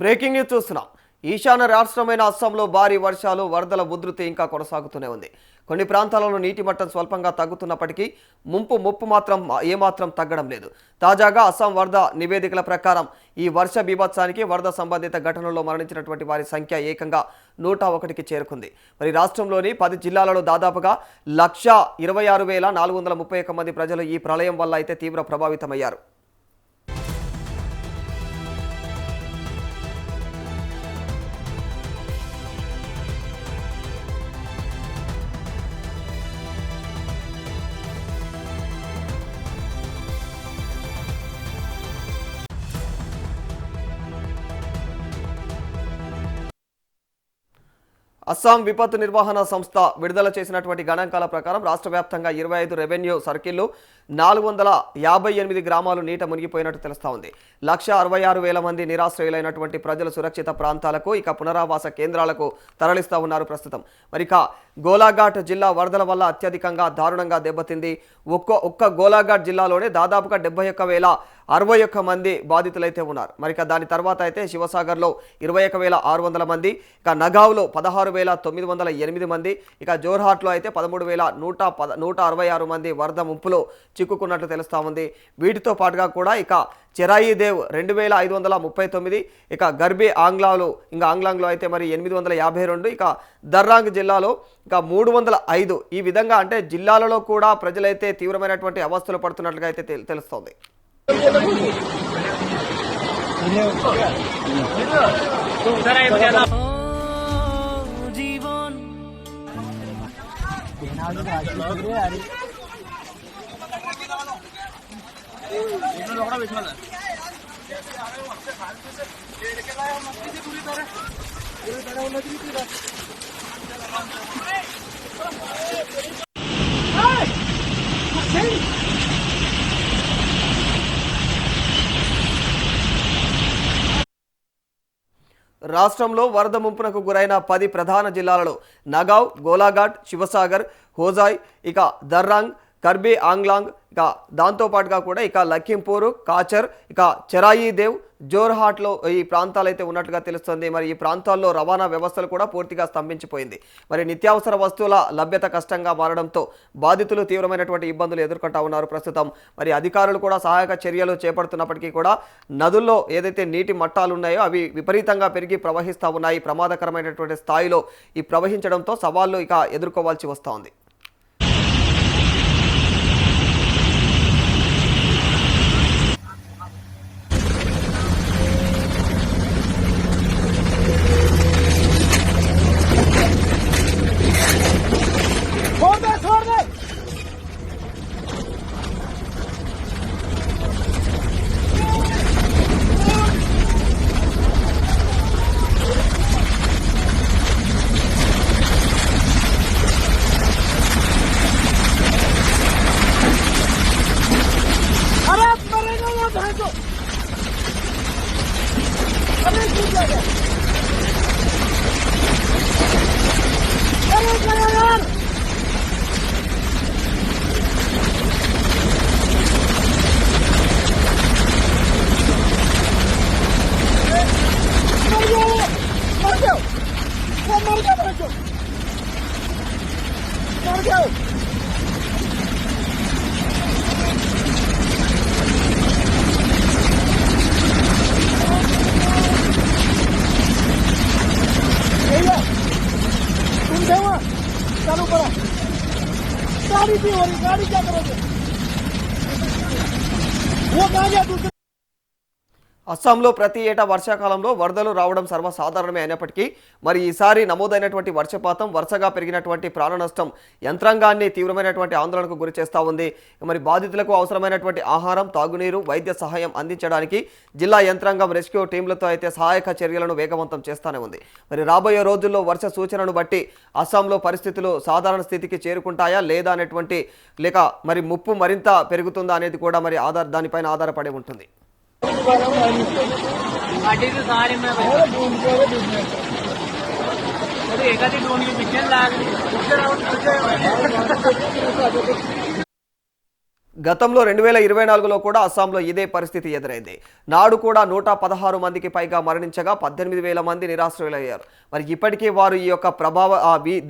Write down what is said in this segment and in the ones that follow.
Breaking news చూస్తున్నాం. ఈశాన్య రాష్ట్రమైన అస్సాంలో భారీ వర్షాలు, వరదల ఉధృతి ఇంకా కొనసాగుతూనే ఉంది. కొన్ని ప్రాంతాలలో నీటి మట్టం స్వల్పంగా తగ్గుతున్నప్పటికీ ముప్పు మాత్రం ఏమాత్రం తగ్గడం లేదు. తాజాగా అస్సాం వరద నివేదికల ప్రకారం ఈ వర్ష బీభత్సానికి వరద సంబంధిత ఘటనల్లో మరణించినటువంటి వారి సంఖ్య ఏకంగా 101కి చేరుకుంది. మరి రాష్ట్రంలోని 10 జిల్లాలలో దాదాపుగా 1,26,431 మంది ప్రజలు ఈ ప్రళయం వల్ల అయితే తీవ్ర ప్రభావితమయ్యారు. అస్సాం విపత్తు నిర్వహణ సంస్థ విడుదల చేసినటువంటి గణాంకాల ప్రకారం రాష్ట్ర వ్యాప్తంగా 25 రెవెన్యూ సర్కిళ్లు, 458 గ్రామాలు నీట మునిగిపోయినట్టు తెలుస్తా ఉంది. 1,66,000 మంది నిరాశ్రయులైనటువంటి ప్రజలు సురక్షిత ప్రాంతాలకు ఇక పునరావాస కేంద్రాలకు తరలిస్తూ ఉన్నారు ప్రస్తుతం. మరి ఇక గోలాఘాట్ జిల్లా వరదల వల్ల అత్యధికంగా దారుణంగా దెబ్బతింది. ఒక్క గోలాఘాట్ జిల్లాలోనే దాదాపుగా 71,061 మంది బాధితులైతే ఉన్నారు. మరి ఇక దాని తర్వాత అయితే శివసాగర్లో 21,600 మంది, ఇక నగావ్లో 16,908 మంది, ఇక జోర్హాట్లో అయితే 13,166 మంది వరద ముంపులో చిక్కుకున్నట్లు తెలుస్తా ఉంది. వీటితో పాటుగా కూడా ఇక చెరాయిదేవ్ 2,539, ఇక గర్బీ ఆంగ్లాంగ్లో అయితే మరి 852, ఇక దర్రాంగ్ జిల్లాలో ఇక 305. ఈ విధంగా అంటే జిల్లాలలో కూడా ప్రజలైతే తీవ్రమైనటువంటి అవస్థలు పడుతున్నట్లుగా అయితే తెలుస్తోంది. రాష్ట్రంలో వరద ముంపునకు గురైన 10 ప్రధాన జిల్లాలలో నగావ్, గోలాఘాట్, శివసాగర్, హోజాయ్, ఇక దర్రాంగ్, కర్బీ ఆంగ్లాంగ్, ఇక దాంతోపాటుగా కూడా ఇక లఖింపూర్, కాచర్, ఇక చెరాయిదేవ్, జోర్హాట్లో ఈ ప్రాంతాలు అయితే ఉన్నట్లుగా తెలుస్తుంది. మరి ఈ ప్రాంతాల్లో రవాణా వ్యవస్థలు కూడా పూర్తిగా స్తంభించిపోయింది. మరి నిత్యావసర వస్తువుల లభ్యత కష్టంగా మారడంతో బాధితులు తీవ్రమైనటువంటి ఇబ్బందులు ఎదుర్కొంటా ఉన్నారు ప్రస్తుతం. మరి అధికారులు కూడా సహాయక చర్యలు చేపడుతున్నప్పటికీ కూడా నదుల్లో ఏదైతే నీటి మట్టాలు ఉన్నాయో అవి విపరీతంగా పెరిగి ప్రవహిస్తూ ఉన్నాయి. ప్రమాదకరమైనటువంటి స్థాయిలో ఈ ప్రవహించడంతో సవాళ్లు ఇక ఎదుర్కోవాల్సి వస్తూ ఉంది. गाड़ी क्या करोगे? वो कहाँ गया दूसरा? అస్సాంలో ప్రతి ఏటా వర్షాకాలంలో వరదలు రావడం సర్వసాధారణమే అయినప్పటికీ మరి ఈసారి నమోదైనటువంటి వర్షపాతం, వరుసగా పెరిగినటువంటి ప్రాణ నష్టం యంత్రాంగాన్ని తీవ్రమైనటువంటి ఆందోళనకు గురి చేస్తూ ఉంది. మరి బాధితులకు అవసరమైనటువంటి ఆహారం, తాగునీరు, వైద్య సహాయం అందించడానికి జిల్లా యంత్రాంగం రెస్క్యూ టీంలతో అయితే సహాయక చర్యలను వేగవంతం చేస్తూనే ఉంది. మరి రాబోయే రోజుల్లో వర్ష సూచనను బట్టి అస్సాంలో పరిస్థితులు సాధారణ స్థితికి చేరుకుంటాయా లేదా అనేటువంటి లేక మరి ముప్పు మరింత పెరుగుతుందా అనేది కూడా మరి దానిపైన ఆధారపడి ఉంటుంది. గతంలో 2024లో కూడా అస్సాంలో ఇదే పరిస్థితి ఎదురైంది. నాడు కూడా 116 మందికి పైగా మరణించగా 18,000 మంది నిరాశ్రయులయ్యారు. మరి ఇప్పటికీ వారు ఈ యొక్క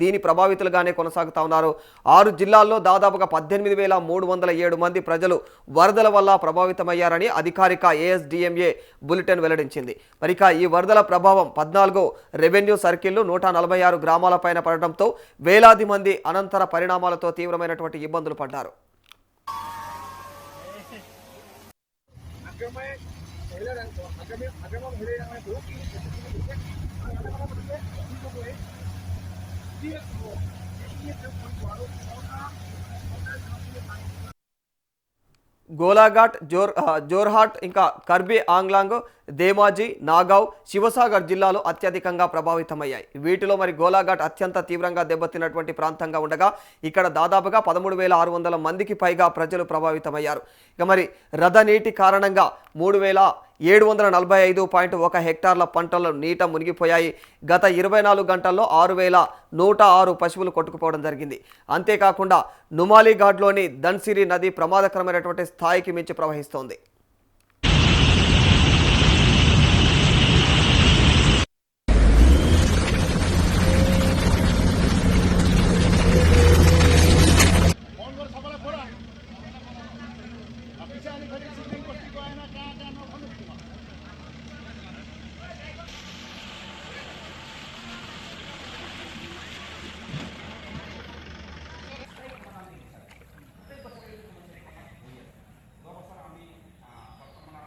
దీని ప్రభావితులుగానే కొనసాగుతా ఉన్నారు. 6 జిల్లాల్లో దాదాపుగా 18,307 మంది ప్రజలు వరదల వల్ల ప్రభావితమయ్యారని అధికారిక ASDMA బులెటిన్ వెల్లడించింది. మరి ఈ వరదల ప్రభావం 14 రెవెన్యూ సర్కిళ్లు 146 గ్రామాలపైన పడడంతో వేలాది మంది అనంతర పరిణామాలతో తీవ్రమైనటువంటి ఇబ్బందులు పడ్డారు. గోలాఘాట్, జోర్హాట్, ఇంకా కర్బీ ఆంగ్లాంగ్, ధేమాజీ, నాగావ్, శివసాగర్ జిల్లాలు అత్యధికంగా ప్రభావితమయ్యాయి. వీటిలో మరి గోలాఘాట్ అత్యంత తీవ్రంగా దెబ్బతిన్నటువంటి ప్రాంతంగా ఉండగా ఇక్కడ దాదాపుగా 13,600 మందికి పైగా ప్రజలు ప్రభావితమయ్యారు. ఇక మరి రథ నీటి కారణంగా 3,745.1 హెక్టార్ల పంటలు నీట మునిగిపోయాయి. గత 24 గంటల్లో 6,106 పశువులు కొట్టుకుపోవడం జరిగింది. అంతేకాకుండా నుమాలీఘాట్లోని ధన్సిరి నది ప్రమాదకరమైనటువంటి స్థాయికి మించి ప్రవహిస్తోంది.